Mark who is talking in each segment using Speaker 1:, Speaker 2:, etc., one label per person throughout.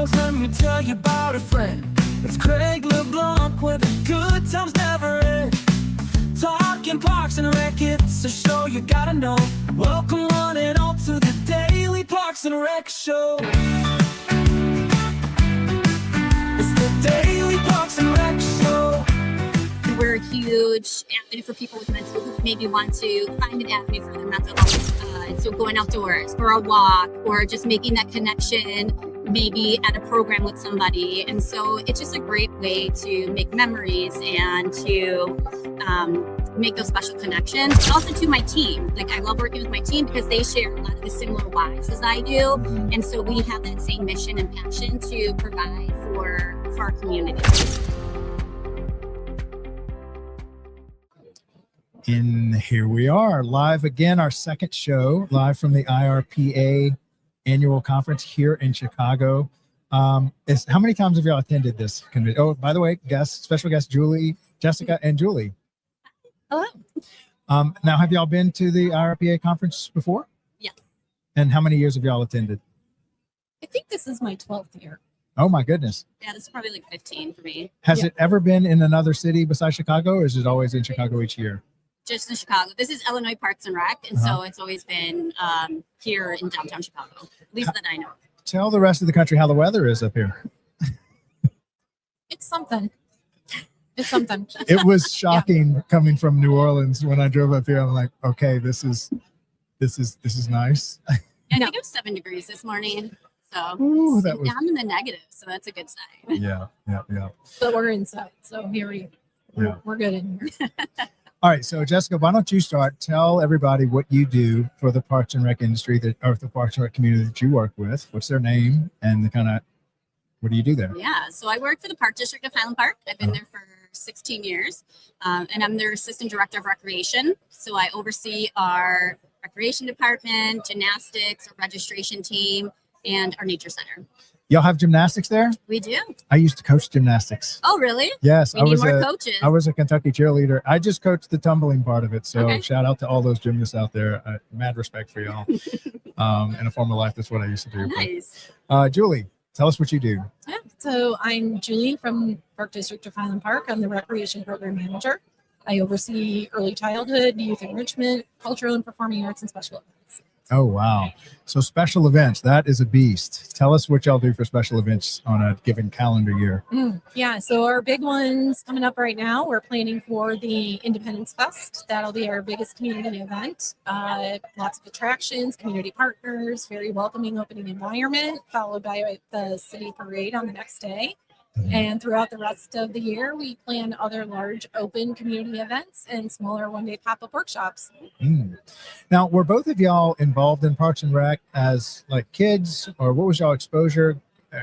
Speaker 1: songs, let me tell you about a friend. It's Craig LeBlanc where the good times never end. Talking Parks and Rec, it's a show you gotta know. Welcome one and all to the Daily Parks and Rec Show. It's the Daily Parks and Rec Show.
Speaker 2: We're a huge avenue for people with mental who maybe want to find an avenue for their mental health. So going outdoors for a walk or just making that connection, maybe at a program with somebody. And so it's just a great way to make memories and to make those special connections. But also to my team. Like I love working with my team because they share a lot of the similar whys as I do. And so we have that same mission and passion to provide for our community.
Speaker 3: And here we are live again, our second show live from the IRPA annual conference here in Chicago. How many times have y'all attended this convention? Oh, by the way, special guest Julie, Jessica, and Julie.
Speaker 2: Hello.
Speaker 3: Now, have y'all been to the IRPA conference before?
Speaker 2: Yes.
Speaker 3: And how many years have y'all attended?
Speaker 4: I think this is my 12th year.
Speaker 3: Oh my goodness.
Speaker 2: Yeah, this is probably like 15 for me.
Speaker 3: Has it ever been in another city besides Chicago, or is it always in Chicago each year?
Speaker 2: Just in Chicago. This is Illinois Parks and Rec, and so it's always been here in downtown Chicago, at least that I know.
Speaker 3: Tell the rest of the country how the weather is up here.
Speaker 4: It's something. It's something.
Speaker 3: It was shocking coming from New Orleans when I drove up here. I'm like, okay, this is nice.
Speaker 2: I think it was 7 degrees this morning, so
Speaker 3: Ooh,
Speaker 2: I'm in the negative, so that's a good sign.
Speaker 3: Yeah.
Speaker 4: But we're inside, so we're good in here.
Speaker 3: All right, so Jessica, why don't you start? Tell everybody what you do for the Parks and Rec industry, or the Parks and Rec community that you work with. What's their name, and what do you do there?
Speaker 2: Yeah, so I work for the Park District of Highland Park. I've been there for 16 years, and I'm their Assistant Director of Recreation. So I oversee our recreation department, gymnastics, our registration team, and our nature center.
Speaker 3: Y'all have gymnastics there?
Speaker 2: We do.
Speaker 3: I used to coach gymnastics.
Speaker 2: Oh, really?
Speaker 3: Yes.
Speaker 2: We need more coaches.
Speaker 3: I was a Kentucky cheerleader. I just coached the tumbling part of it. So
Speaker 2: Okay.
Speaker 3: Shout out to all those gymnasts out there. Mad respect for y'all. In a former life, that's what I used to do.
Speaker 2: Nice.
Speaker 3: Julie, tell us what you do.
Speaker 4: Yeah, so I'm Julie from Park District of Highland Park. I'm the Recreation Program Manager. I oversee early childhood, youth enrichment, cultural and performing arts, and special events.
Speaker 3: Oh, wow. So special events, that is a beast. Tell us what y'all do for special events on a given calendar year.
Speaker 4: Yeah, so our big one's coming up right now. We're planning for the Independence Fest. That'll be our biggest community event. Lots of attractions, community partners, very welcoming opening environment, followed by the city parade on the next day. And throughout the rest of the year, we plan other large open community events and smaller one-day pop-up workshops.
Speaker 3: Now, were both of y'all involved in Parks and Rec as like kids, or what was y'all exposure?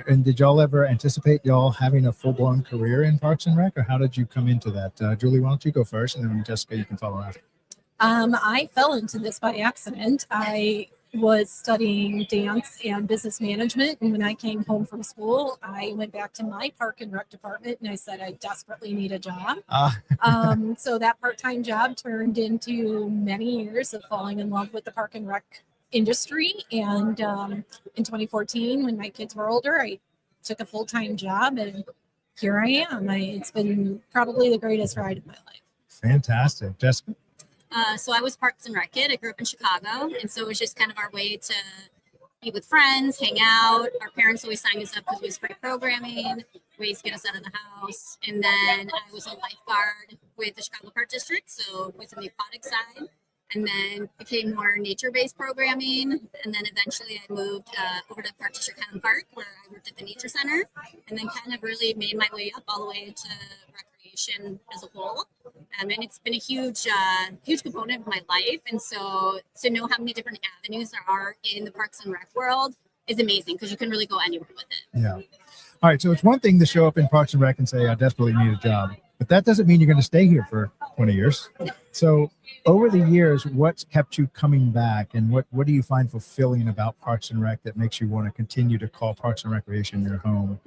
Speaker 3: And did y'all ever anticipate y'all having a full-blown career in Parks and Rec, or how did you come into that? Julie, why don't you go first, and then Jessica, you can follow after.
Speaker 4: I fell into this by accident. I was studying dance and business management, and when I came home from school, I went back to my Park and Rec department and I said I desperately need a job. So that part-time job turned into many years of falling in love with the Park and Rec industry, and in 2014, when my kids were older, I took a full-time job, and here I am. It's been probably the greatest ride of my life.
Speaker 3: Fantastic. Jessica?
Speaker 2: So I was Parks and Rec kid. I grew up in Chicago, and so it was just kind of our way to be with friends, hang out. Our parents always signed us up because it was free programming, ways to get us out of the house. And then I was a lifeguard with the Chicago Park District, so was on the aquatic side, and then became more nature-based programming. And then eventually I moved over to Park District Highland Park, where I worked at the nature center, and then kind of really made my way up all the way to recreation as a whole. And it's been a huge component of my life. And so to know how many different avenues there are in the Parks and Rec world is amazing, because you can really go anywhere with it.
Speaker 3: Yeah. All right. So it's one thing to show up in Parks and Rec and say, I desperately need a job, but that doesn't mean you're going to stay here for 20 years. So over the years, what's kept you coming back, and what do you find fulfilling about Parks and Rec that makes you want to continue to call Parks and Recreation your home?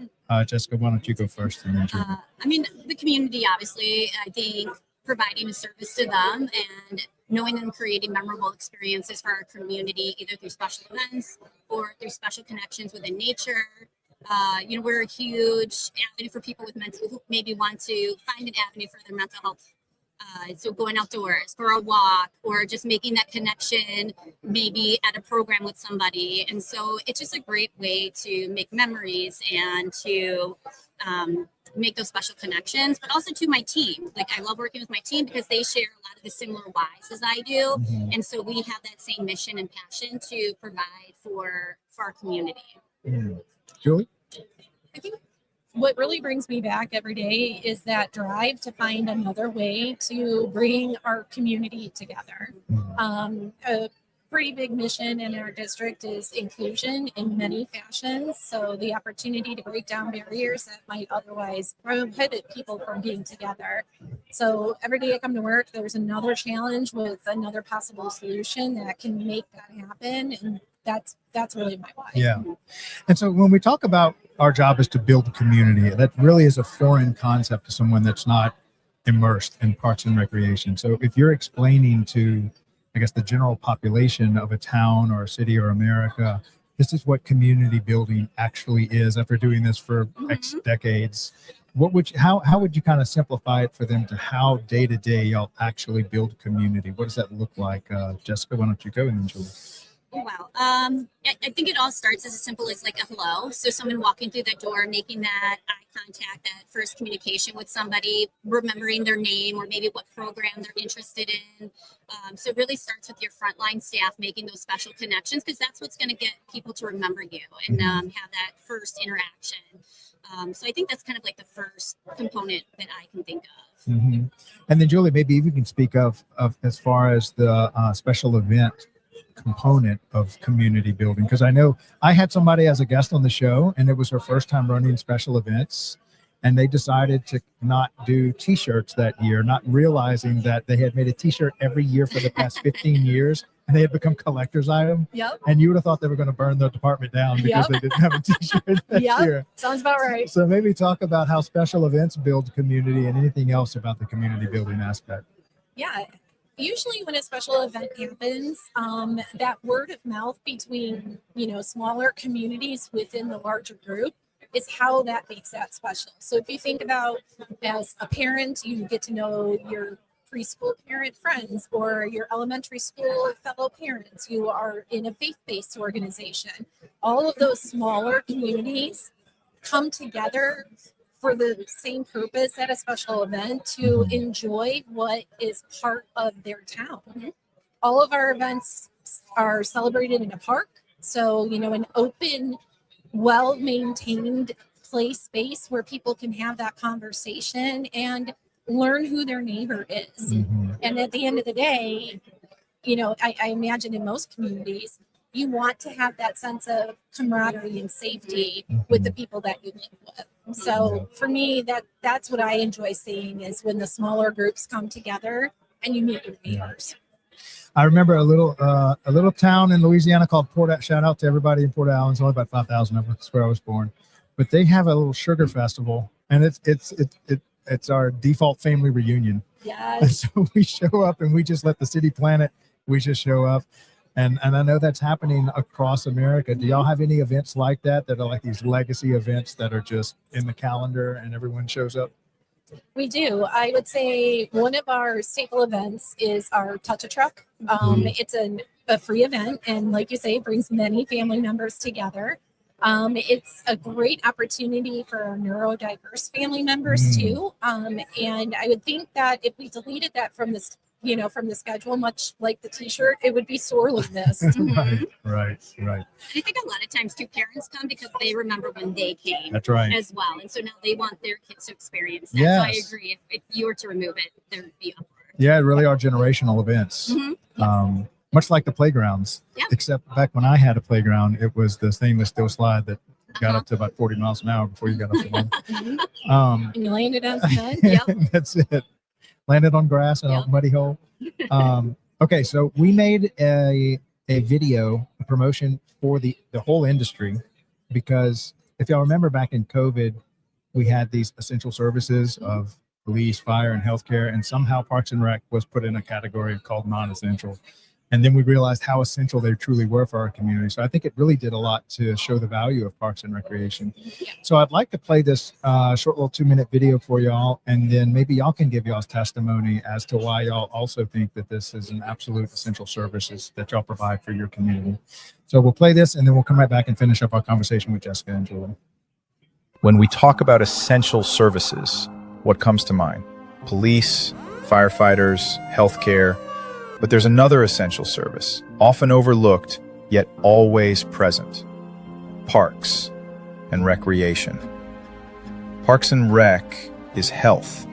Speaker 3: Jessica, why don't you go first? And then
Speaker 2: I mean, the community, obviously, I think providing a service to them and knowing and creating memorable experiences for our community, either through special events or through special connections within nature, We're a huge avenue for people with mental who maybe want to find an avenue for their mental health. So going outdoors for a walk or just making that connection, maybe at a program with somebody. And so it's just a great way to make memories and to make those special connections, but also to my team. Like I love working with my team because they share a lot of the similar whys as I do. And so we have that same mission and passion to provide for our community.
Speaker 3: Julie?
Speaker 4: I think what really brings me back every day is that drive to find another way to bring our community together. A pretty big mission in our district is inclusion in many fashions. So the opportunity to break down barriers that might otherwise prohibit people from being together. So every day I come to work, there's another challenge with another possible solution that can make that happen. And that's really my why.
Speaker 3: Yeah. And so when we talk about our job is to build community, that really is a foreign concept to someone that's not immersed in parks and recreation. So if you're explaining to, I guess, the general population of a town or a city or America, this is what community building actually is after doing this for X decades, how would you kind of simplify it for them to how day to day y'all actually build community? What does that look like? Jessica, why don't you go and then Julie?
Speaker 2: Wow. I think it all starts as simple as like a hello. So someone walking through that door, making that eye contact, that first communication with somebody, remembering their name or maybe what program they're interested in. So it really starts with your frontline staff making those special connections because that's what's going to get people to remember you and have that first interaction. So I think that's kind of like the first component that I can think of.
Speaker 3: And then Julie, maybe you can speak of as far as the special event component of community building, because I know I had somebody as a guest on the show and it was her first time running special events and they decided to not do t-shirts that year, not realizing that they had made a t-shirt every year for the past 15 years and they had become collector's item. And you would have thought they were going to burn the department down because they didn't have a t-shirt that year.
Speaker 4: Sounds about right.
Speaker 3: So maybe talk about how special events build community and anything else about the community building aspect.
Speaker 4: Yeah. Usually when a special event happens, that word of mouth between, smaller communities within the larger group is how that makes that special. So if you think about as a parent, you get to know your preschool parent friends or your elementary school fellow parents. You are in a faith-based organization. All of those smaller communities come together for the same purpose at a special event to enjoy what is part of their town. All of our events are celebrated in a park. So, an open, well-maintained play space where people can have that conversation and learn who their neighbor is. And at the end of the day, I imagine in most communities, you want to have that sense of camaraderie and safety with the people that you live with. So for me, that's what I enjoy seeing is when the smaller groups come together and you meet your neighbors.
Speaker 3: I remember a little town in Louisiana called shout out to everybody in Port Allen. It's only about 5,000 of us. That's where I was born. But they have a little sugar festival and it's our default family reunion. And so we show up and we just let the city plan it. We just show up. And I know that's happening across America. Do y'all have any events like that are like these legacy events that are just in the calendar and everyone shows up?
Speaker 4: We do. I would say one of our staple events is our Touch a Truck. It's a free event. And like you say, it brings many family members together. It's a great opportunity for our neurodiverse family members too. And I would think that if we deleted that from the schedule, much like the t-shirt, it would be sorely missed.
Speaker 3: Right.
Speaker 2: And I think a lot of times too, parents come because they remember when they came.
Speaker 3: That's right.
Speaker 2: As well. And so now they want their kids to experience that. So I agree. If you were to remove it, there would be uproar.
Speaker 3: Yeah, it really are generational events. Much like the playgrounds, except back when I had a playground, it was the stainless steel slide that got up to about 40 miles an hour before you got up the one.
Speaker 4: And you landed on cement.
Speaker 3: That's it. Landed on grass in a muddy hole. Okay, so we made a video, a promotion for the whole industry, because if y'all remember back in COVID, we had these essential services of police, fire, and healthcare, and somehow Parks and Rec was put in a category called non-essential. And then we realized how essential they truly were for our community. So I think it really did a lot to show the value of parks and recreation. So I'd like to play this short little 2-minute video for y'all, and then maybe y'all can give y'all's testimony as to why y'all also think that this is an absolute essential services that y'all provide for your community. So we'll play this, and then we'll come right back and finish up our conversation with Jessica and Julie.
Speaker 5: When we talk about essential services, what comes to mind? Police, firefighters, healthcare. But there's another essential service, often overlooked, yet always present: parks and recreation. Parks and Rec is health.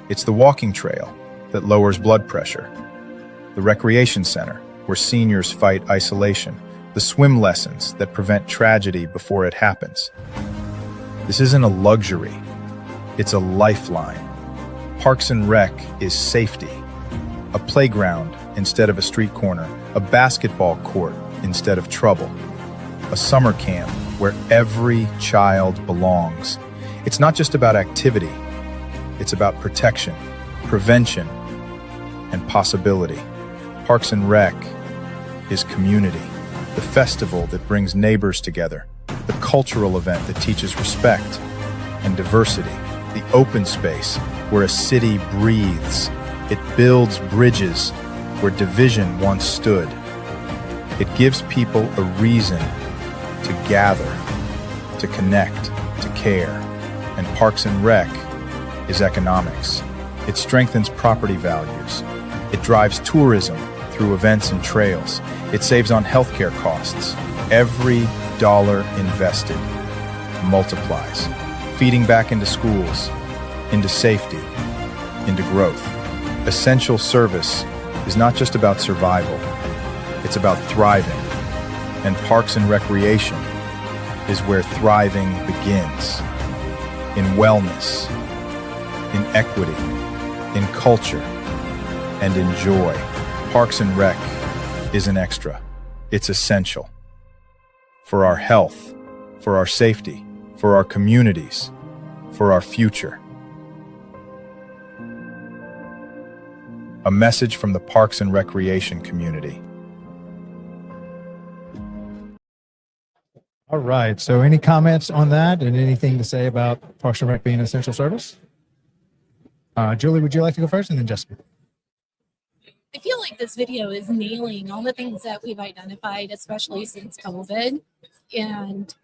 Speaker 5: It's the walking trail that lowers blood pressure, the recreation center where seniors fight isolation, the swim lessons that prevent tragedy before it happens. This isn't a luxury, it's a lifeline. Parks and Rec is safety. A playground instead of a street corner, a basketball court instead of trouble, a summer camp where every child belongs. It's not just about activity, it's about protection, prevention, and possibility. Parks and Rec is community, the festival that brings neighbors together, the cultural event that teaches respect and diversity, the open space where a city breathes. It builds bridges where division once stood. It gives people a reason to gather, to connect, to care. And Parks and Rec is economics. It strengthens property values. It drives tourism through events and trails. It saves on healthcare costs. Every dollar invested multiplies, feeding back into schools, into safety, into growth. Essential service is not just about survival, it's about thriving. And Parks and Recreation is where thriving begins. In wellness, in equity, in culture, and in joy. Parks and Rec isn't extra, it's essential. For our health, for our safety, for our communities, for our future. A message from the Parks and Recreation community.
Speaker 3: All right. So any comments on that and anything to say about Parks and Rec being an essential service? Julie, would you like to go first, and then Jessica?
Speaker 4: I feel like this video is nailing all the things that we've identified, especially since COVID. And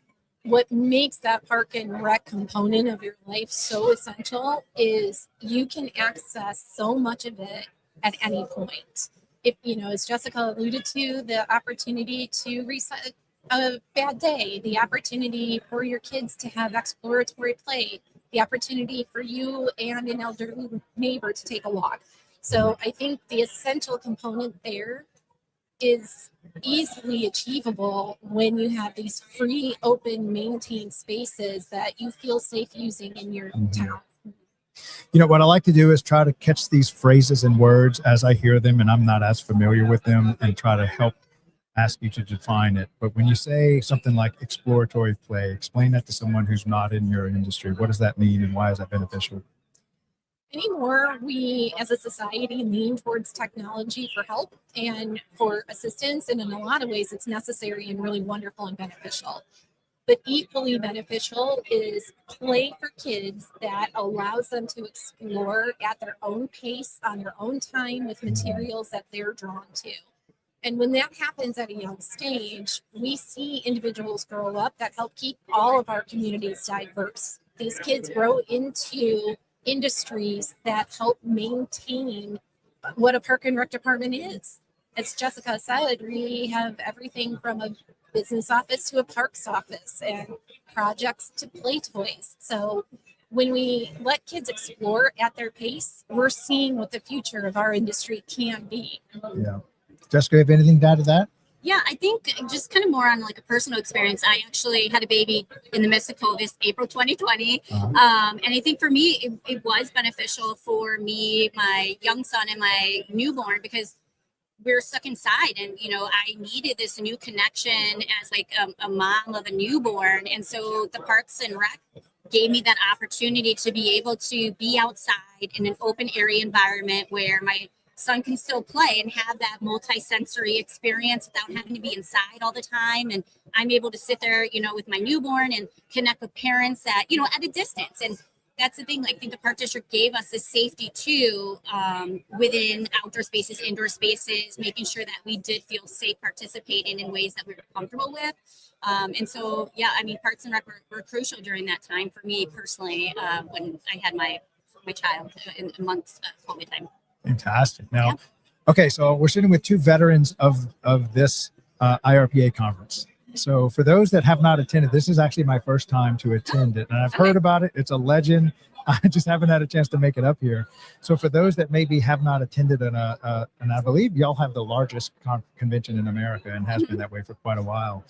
Speaker 4: what makes that park and rec component of your life so essential is you can access so much of it at any point. If, as Jessica alluded to, the opportunity to reset a bad day, the opportunity for your kids to have exploratory play, the opportunity for you and an elderly neighbor to take a walk. So I think the essential component there is easily achievable when you have these free, open, maintained spaces that you feel safe using in your town.
Speaker 3: What I like to do is try to catch these phrases and words as I hear them, and I'm not as familiar with them, and try to help ask you to define it. But when you say something like exploratory play, explain that to someone who's not in your industry. What does that mean, and why is that beneficial?
Speaker 4: Anymore, we as a society lean towards technology for help and for assistance, and in a lot of ways it's necessary and really wonderful and beneficial. But equally beneficial is play for kids that allows them to explore at their own pace, on their own time, with materials that they're drawn to. And when that happens at a young stage, we see individuals grow up that help keep all of our communities diverse. These kids grow into industries that help maintain what a park and rec department is. As Jessica said, we have everything from a business office to a parks office and projects to play toys. So when we let kids explore at their pace, we're seeing what the future of our industry can be.
Speaker 3: Yeah. Jessica, have anything to add to that?
Speaker 2: Yeah, I think just kind of more on like a personal experience. I actually had a baby in the midst of COVID, April 2020. And I think for me, it was beneficial for me, my young son and my newborn, because we're stuck inside, and I needed this new connection as like a mom of a newborn. And so the Parks and Rec gave me that opportunity to be able to be outside in an open area environment where my son can still play and have that multi-sensory experience without having to be inside all the time. And I'm able to sit there, you know, with my newborn and connect with parents that, you know, at a distance. And that's the thing. I think the park district gave us the safety too, within outdoor spaces, indoor spaces, making sure that we did feel safe participating in ways that we were comfortable with. And so, yeah, I mean, Parks and Rec were crucial during that time for me personally, when I had my child amongst COVID time.
Speaker 3: Fantastic. Now, okay, so we're sitting with two veterans of this IRPA conference. So for those that have not attended, this is actually my first time to attend it, and I've heard about it. It's a legend. I just haven't had a chance to make it up here. So for those that maybe have not attended, and I believe y'all have the largest convention in America and has been that way for quite a while.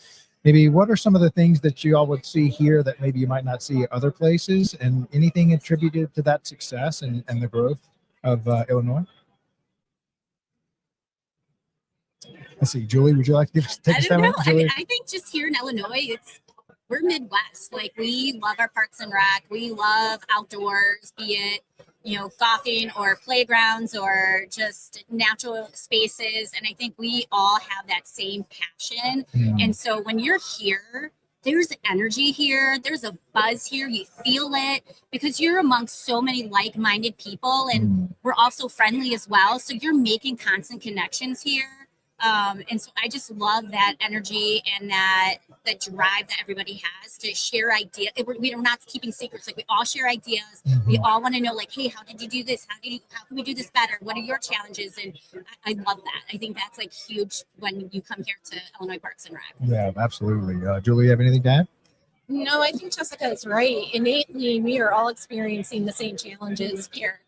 Speaker 3: Maybe what are some of the things that you all would see here that maybe you might not see at other places, and anything attributed to that success and the growth of Illinois? Let's see, Julie, would you like to take a stab?
Speaker 2: I mean, I think just here in Illinois, we're Midwest. Like, we love our Parks and Rec. We love outdoors, be it, you know, golfing or playgrounds or just natural spaces. And I think we all have that same passion. And so when you're here, there's energy here, there's a buzz here, you feel it because you're amongst so many like-minded people, and we're also friendly as well. So you're making constant connections here. And so I just love that energy and that drive that everybody has to share ideas. We're not keeping secrets. Like, we all share ideas. We all want to know, like, hey, how did you do this? How can we do this better? What are your challenges? And I love that. I think that's like huge when you come here to Illinois Parks and Rec.
Speaker 3: Yeah, absolutely. Julie, you have anything to add?
Speaker 4: No, I think Jessica is right. Innately, we are all experiencing the same challenges here.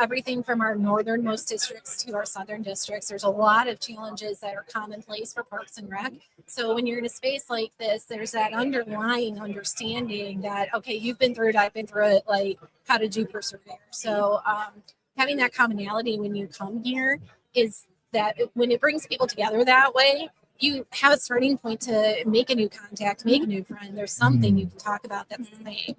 Speaker 4: Everything from our northernmost districts to our southern districts, there's a lot of challenges that are commonplace for Parks and Rec. So when you're in a space like this, there's that underlying understanding that, okay, you've been through it, I've been through it, like, how did you persevere? So having that commonality when you come here is that when it brings people together that way, you have a starting point to make a new contact, make a new friend. There's something you can talk about that's the same.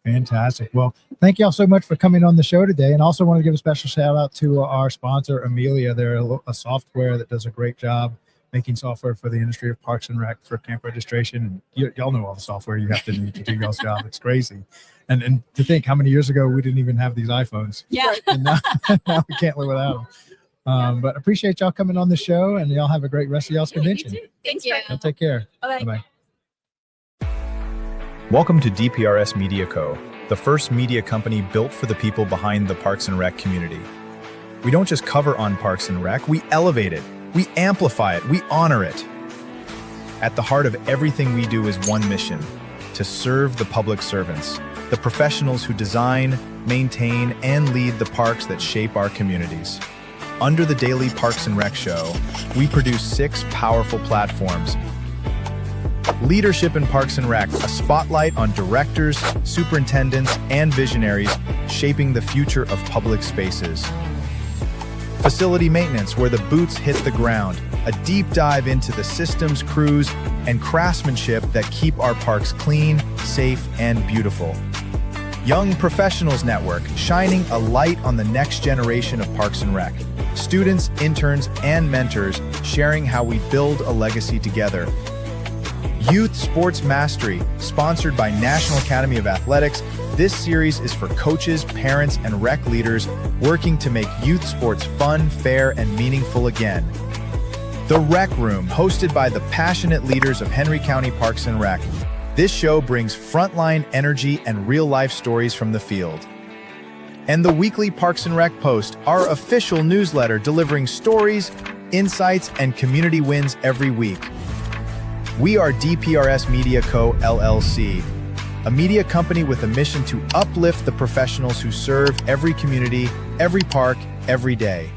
Speaker 3: Fantastic. Well, thank you all so much for coming on the show today. And also want to give a special shout out to our sponsor, Amelia. They're a software that does a great job making software for the industry of Parks and Rec for camp registration. And y'all know all the software you have to need to do y'all's job. It's crazy. And to think how many years ago we didn't even have these iPhones.
Speaker 2: Yeah.
Speaker 3: And now we can't live without them. But appreciate y'all coming on the show, and y'all have a great rest of y'all's convention.
Speaker 2: Thank you.
Speaker 3: Y'all take care.
Speaker 4: Bye-bye.
Speaker 3: Bye-bye.
Speaker 5: Welcome to DPRS Media Co., the first media company built for the people behind the Parks and Rec community. We don't just cover on Parks and Rec, we elevate it, we amplify it, we honor it. At the heart of everything we do is one mission: to serve the public servants, the professionals who design, maintain, and lead the parks that shape our communities. Under the daily Parks and Rec show, we produce 6 powerful platforms. Leadership in Parks and Rec, a spotlight on directors, superintendents, and visionaries shaping the future of public spaces. Facility maintenance, where the boots hit the ground, a deep dive into the systems, crews, and craftsmanship that keep our parks clean, safe, and beautiful. Young Professionals Network, shining a light on the next generation of Parks and Rec. Students, interns, and mentors sharing how we build a legacy together. Youth Sports Mastery, sponsored by National Academy of Athletics. This series is for coaches, parents, and rec leaders working to make youth sports fun, fair, and meaningful again. The Rec Room, hosted by the passionate leaders of Henry County Parks and Rec. This show brings frontline energy and real-life stories from the field. And the weekly Parks and Rec Post, our official newsletter delivering stories, insights, and community wins every week. We are DPRS Media Co., LLC, a media company with a mission to uplift the professionals who serve every community, every park, every day.